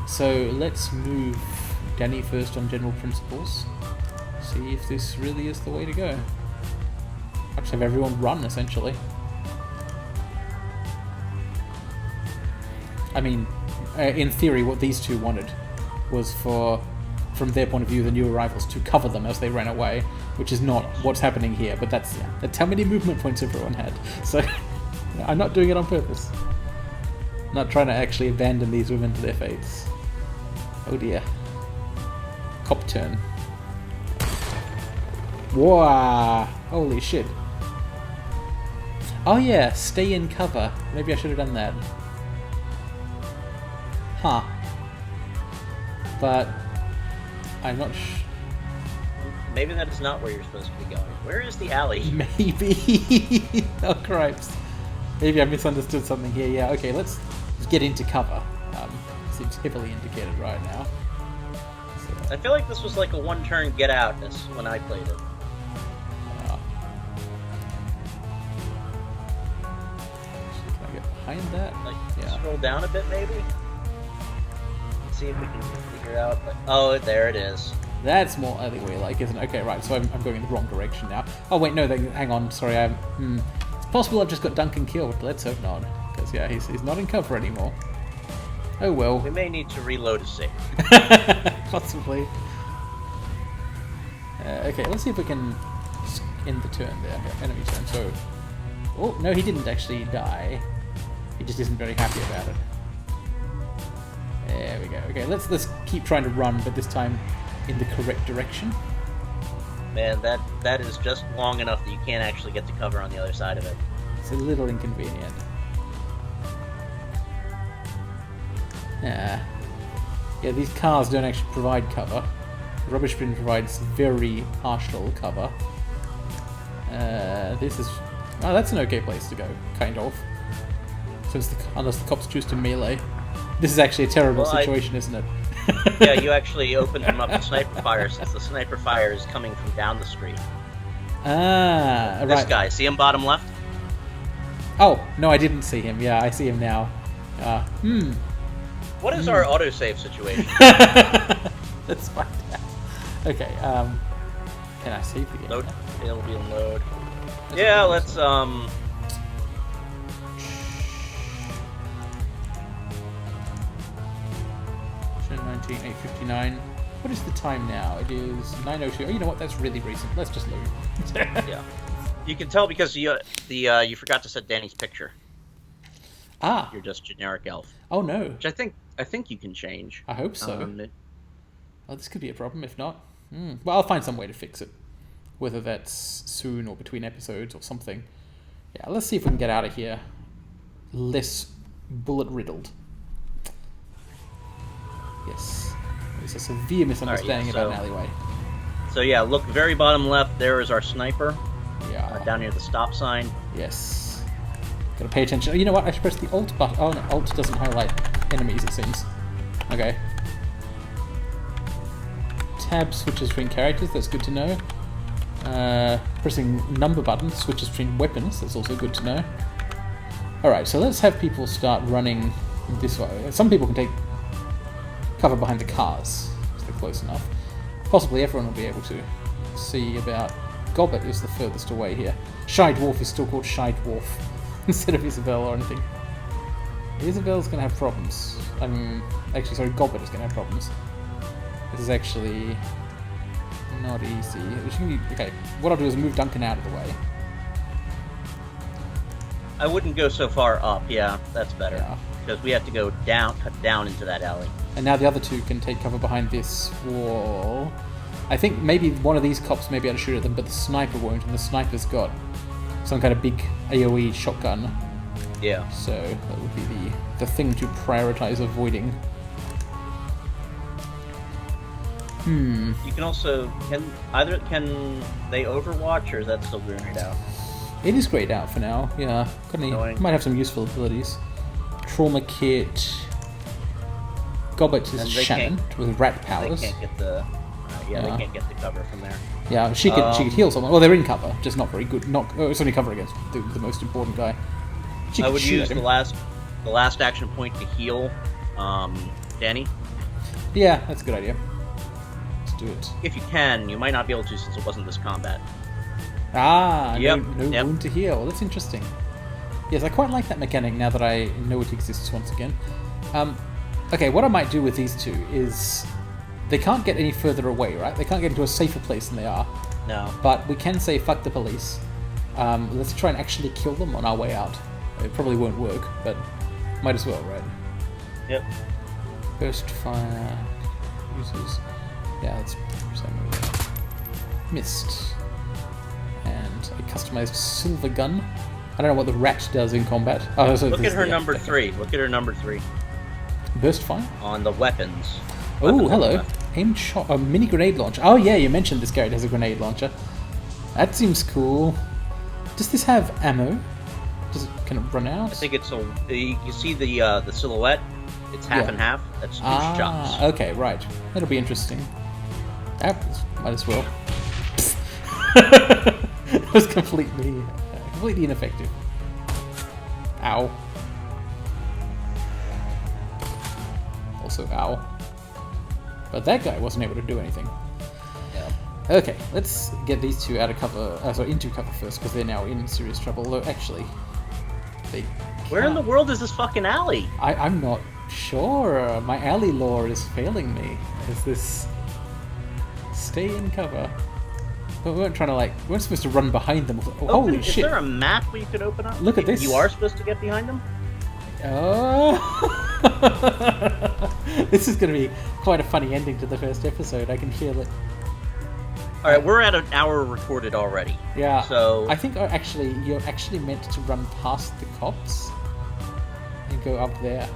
So let's move Danny first on general principles. See if this really is the way to go. I'll just have everyone run, essentially. I mean, in theory, what these two wanted was for, from their point of view, the new arrivals to cover them as they ran away, which is not what's happening here, but that's how many movement points everyone had. So, I'm not doing it on purpose. Not trying to actually abandon these women to their fates. Oh dear. Cop turn. Wow! Holy shit. Oh yeah, stay in cover. Maybe I should have done that. Huh. But I'm not Maybe that is not where you're supposed to be going. Where is the alley? Maybe. Oh, cripes. Maybe I misunderstood something here. Yeah, okay, let's get into cover. Seems heavily indicated right now. So, I feel like this was like a one-turn get out when I played it. Can I get behind that? Like, Yeah. scroll down a bit, maybe? Let's see if we can figure out. Like, oh, there it is. That's more alleyway-like, isn't it? Okay, right, so I'm going in the wrong direction now. Oh, wait, no, hang on, sorry, it's possible I've just got Duncan killed, but let's hope not. Because, yeah, he's not in cover anymore. Oh, well. We may need to reload a save. Possibly. Okay, let's see if we can end the turn there. Okay, enemy turn, so... Oh, no, he didn't actually die. He just isn't very happy about it. There we go. Okay, let's keep trying to run, but this time in the correct direction. Man, that is just long enough that you can't actually get to cover on the other side of it. It's a little inconvenient. Yeah, these cars don't actually provide cover. The rubbish bin provides very partial cover. This is... Oh, that's an okay place to go, kind of. Unless the cops choose to melee. This is actually a terrible situation, isn't it? Yeah, you actually opened them up to sniper fire since the sniper fire is coming from down the street. Ah, right. This guy, see him bottom left? Oh, no, I didn't see him. Yeah, I see him now. What is our autosave situation? Let's find out. Okay, can I save the game? Load. It'll be in load. That's Yeah, awesome. let's 19, 8:59. What is the time now? It is 9:02. Oh, you know what? That's really recent. Let's just load. yeah. You can tell because you forgot to set Danny's picture. Ah. You're just generic elf. Oh no. Which I think you can change. I hope so. Oh, this could be a problem. If not, well, I'll find some way to fix it. Whether that's soon or between episodes or something. Yeah, let's see if we can get out of here less bullet riddled. Yes. There's a severe misunderstanding about an alleyway. So yeah, look, very bottom left, there is our sniper. Yeah. Down near the stop sign. Yes. Gotta pay attention. Oh, you know what? I should press the Alt button. Oh, no, Alt doesn't highlight enemies, it seems. Okay. Tab switches between characters, that's good to know. Pressing number button switches between weapons, that's also good to know. Alright, so let's have people start running this way. Some people can take cover behind the cars, if they're close enough. Possibly everyone will be able to see about... Gobbet is the furthest away here. Shy Dwarf is still called Shy Dwarf instead of Isabel or anything. Isabel's going to have problems. Actually, sorry, Gobbet is going to have problems. This is actually not easy. Okay, what I'll do is move Duncan out of the way. I wouldn't go so far up, yeah, that's better. Yeah. Because we have to go down, cut down into that alley. And now the other two can take cover behind this wall. I think maybe one of these cops may be able to shoot at them, but the sniper won't, and the sniper's got some kind of big AoE shotgun. Yeah. So that would be the thing to prioritize avoiding. You can also can they Overwatch, or is that still grayed out? It is grayed out for now. Yeah, might have some useful abilities. Trauma kit. Gobbet is Shannon with rat powers. They can't get the they can't get the cover from there. Yeah, she could heal someone. Well, they're in cover, just not very good. It's only cover against the most important guy. I would use the last action point to heal Danny. Yeah, that's a good idea. Let's do it. If you can, you might not be able to since it wasn't this combat. Ah, yep. no wound to heal. That's interesting. Yes, I quite like that mechanic now that I know it exists once again. Okay, what I might do with these two is... They can't get any further away, right? They can't get into a safer place than they are. No. But we can say, fuck the police. Let's try and actually kill them on our way out. It probably won't work, but might as well, right? Yep. Burst fire... Uses... Yeah, let's... Mist. And a customized silver gun. I don't know what the rat does in combat. Oh, so Look at her number 3. Look at her number 3. Burst fire? On the weapons. Oh, hello. Aimed shot. A mini grenade launcher. Oh, yeah, you mentioned this character has a grenade launcher. That seems cool. Does this have ammo? Can it run out? I think it's a... You see the silhouette? It's half and half. That's 2 shots. Okay, right. That'll be interesting. Might as well. That was completely ineffective. Ow. Also, ow. But that guy wasn't able to do anything. Yeah. Okay, let's get these two out of cover. Into cover first, because they're now in serious trouble. Though, actually, they. Where in the world is this fucking alley? I'm not sure. My alley lore is failing me. Is this? Stay in cover. But we weren't trying to we weren't supposed to run behind them. Holy shit! Is there a map where you could open up? Look at this. You are supposed to get behind them? Oh. This is going to be quite a funny ending to the first episode. I can feel it. Alright, we're at an hour recorded already. Yeah. So I think you're actually meant to run past the cops and go up there.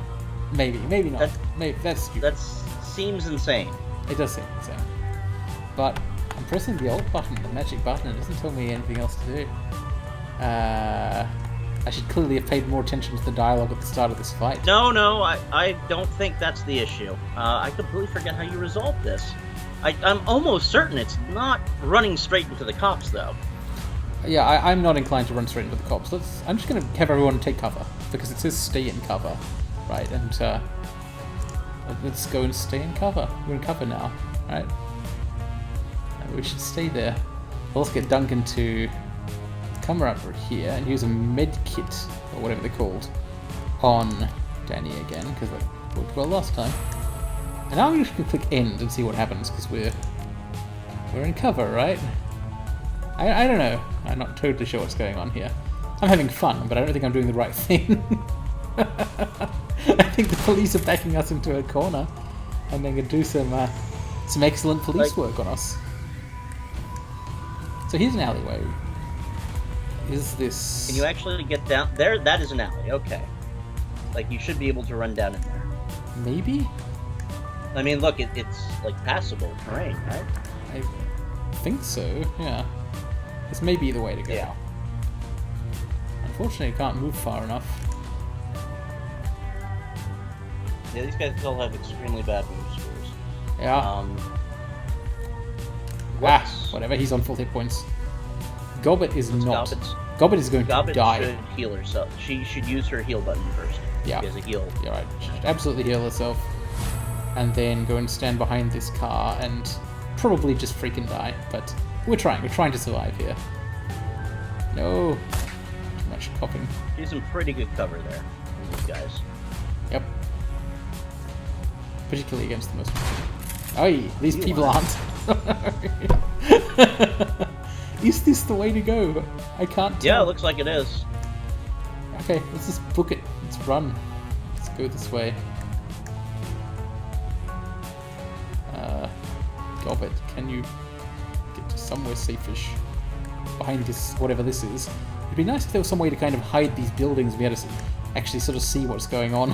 Maybe not. Maybe that's stupid. That seems insane. It does seem insane. But I'm pressing the Alt button, the magic button. It doesn't tell me anything else to do. I should clearly have paid more attention to the dialogue at the start of this fight. No, I don't think that's the issue. I completely forget how you resolved this. I'm almost certain it's not running straight into the cops, though. Yeah, I'm not inclined to run straight into the cops. I'm just going to have everyone take cover, because it says stay in cover, right? And let's go and stay in cover. We're in cover now, right? We should stay there. Let's get Duncan to come right over here and use a med kit, or whatever they're called, on Danny again, because that worked well last time. And now we just can click end and see what happens, because we're in cover, right? I don't know. I'm not totally sure what's going on here. I'm having fun, but I don't think I'm doing the right thing. I think the police are backing us into a corner, and they're going to do some excellent police work on us. So here's an alleyway. Is this... Can you actually get down there? That is an alley. Okay. Like, you should be able to run down in there. Maybe? I mean, look, it's like passable terrain, right? I think so, yeah. This may be the way to go. Yeah. Unfortunately, I can't move far enough. Yeah, these guys all have extremely bad move scores. Yeah. Whatever, he's on full hit points. Gobbet is not. Gobbet is going to die. Gobbet should heal herself. She should use her heal button first. Yeah. She has a heal. You're right. She should absolutely heal herself. And then go and stand behind this car and probably just freaking die. But we're trying. We're trying to survive here. No. Too much coughing. She's in pretty good cover there, these guys. Yep. Particularly against the most... Oh, these people aren't. Is this the way to go? I can't tell. Yeah, it looks like it is. Okay, let's just book it. Let's run. Let's go this way. Gobbet, can you get to somewhere safe-ish behind this, whatever this is? It'd be nice if there was some way to kind of hide these buildings. We had to actually sort of see what's going on.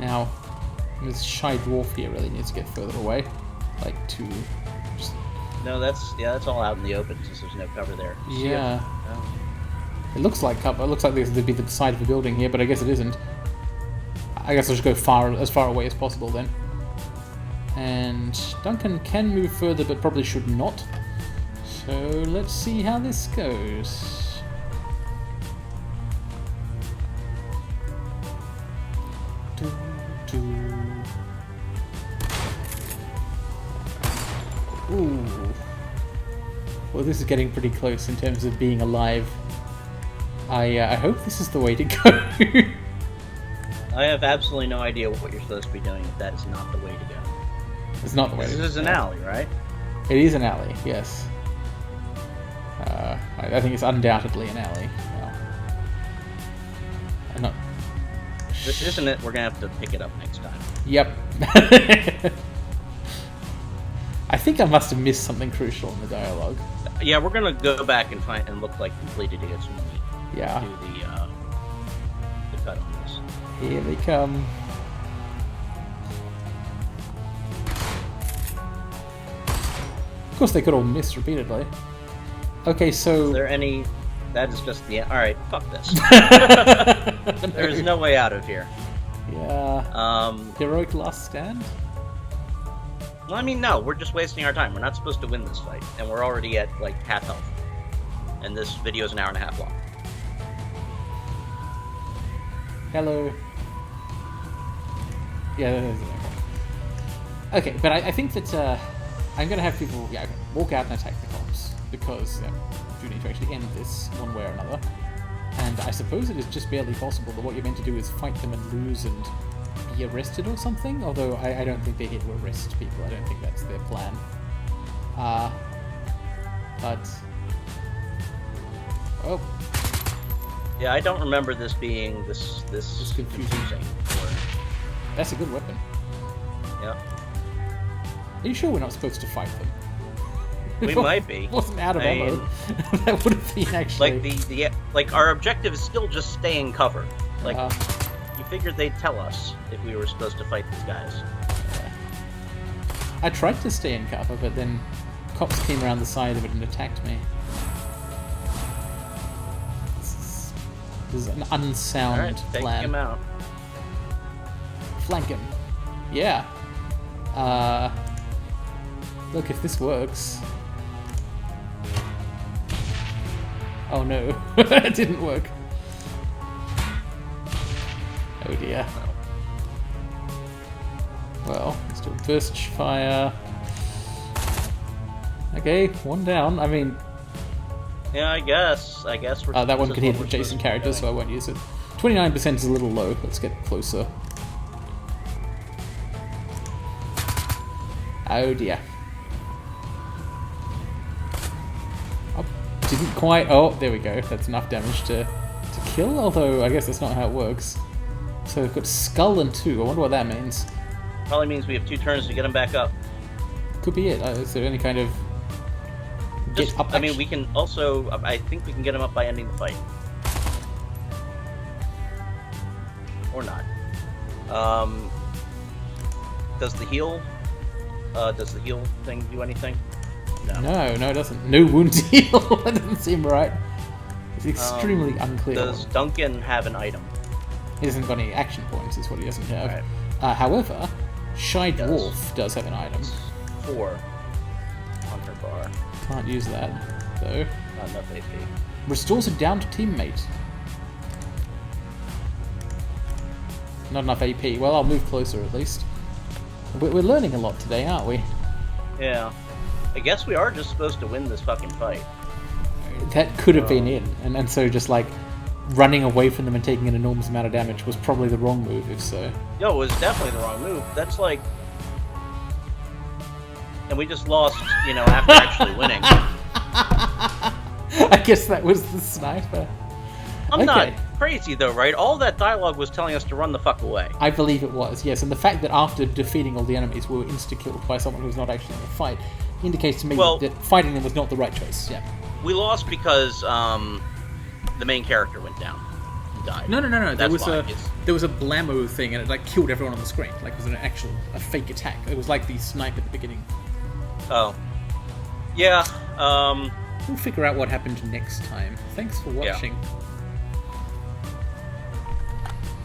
Now, this shy dwarf here really needs to get further away, like to just... No, that's all out in the open since there's no cover there. Yeah. It looks like cover. It looks like there'd be the side of the building here, but I guess it isn't. I guess I'll just go as far away as possible then. And Duncan can move further, but probably should not. So let's see how this goes. Ooh. Well, this is getting pretty close in terms of being alive. I hope this is the way to go. I have absolutely no idea what you're supposed to be doing if that is not the way to go. It's not the way to go. This is an alley, right? It is an alley, yes. I think it's undoubtedly an alley. I'm not... This isn't it. We're going to have to pick it up next time. Yep. I think I must have missed something crucial in the dialogue. Yeah, we're going to go back and find and look like completed to get some meat. Yeah. Do the cut on this. Here they come. Of course, they could all miss repeatedly. Okay, so... Is there any... That is just the... Alright, fuck this. There is no way out of here. Yeah. Heroic last stand? Well, I mean, no. We're just wasting our time. We're not supposed to win this fight. And we're already at, like, half health. And this video is an hour and a half long. Hello. Yeah, okay, but I think that I'm going to have people walk out and attack the cops, because we do need to actually end this one way or another. And I suppose it is just barely possible that what you're meant to do is fight them and lose and be arrested or something, although I don't think they're here to arrest people. I don't think that's their plan. But... Oh. Yeah, I don't remember this being this confusing. That's a good weapon. Yep. Are you sure we're not supposed to fight them? We might be. Wasn't out of ammo. That would have been actually... Like like our objective is still just stay in cover. Like you figured they'd tell us if we were supposed to fight these guys. Yeah. I tried to stay in cover, but then cops came around the side of it and attacked me. This is an unsound take plan. him out. Flank him. Yeah. Look, if this works... Oh no, it didn't work. Oh dear. Well, let's do a burst fire. Okay, one down. I mean... Yeah, I guess we're... that one can hit adjacent characters, so I won't use it. 29% is a little low. Let's get closer. Oh dear. Oh, didn't quite... Oh, there we go. That's enough damage to kill, although I guess that's not how it works. So we've got Skull and 2. I wonder what that means. Probably means we have 2 turns to get him back up. Could be it. Is there any kind of... Just, I mean, we can also... I think we can get him up by ending the fight. Or not. Does the heal thing do anything? No, it doesn't. No wound heal. That doesn't seem right. It's extremely unclear. Does Duncan have an item? He hasn't got any action points, is what he doesn't have. Right. However, Shy Dwarf does have an item. 4 on her bar. Can't use that, though. Not enough AP. Restores a downed teammate. Not enough AP. Well, I'll move closer at least. We're learning a lot today, aren't we? Yeah. I guess we are just supposed to win this fucking fight. That could have been in, and so just like running away from them and taking an enormous amount of damage was probably the wrong move, if so. Yo, it was definitely the wrong move. That's like... And we just lost, after actually winning. I guess that was the sniper. I'm not crazy, though, right? All that dialogue was telling us to run the fuck away. I believe it was, yes. And the fact that after defeating all the enemies, we were insta-killed by someone who was not actually in the fight indicates to me that fighting them was not the right choice. Yeah. We lost because the main character went down and died. No. There was That's a blammo thing, and it like killed everyone on the screen. Like it was a fake attack. It was like the snipe at the beginning. Oh. Yeah. We'll figure out what happened next time. Thanks for watching. Yeah.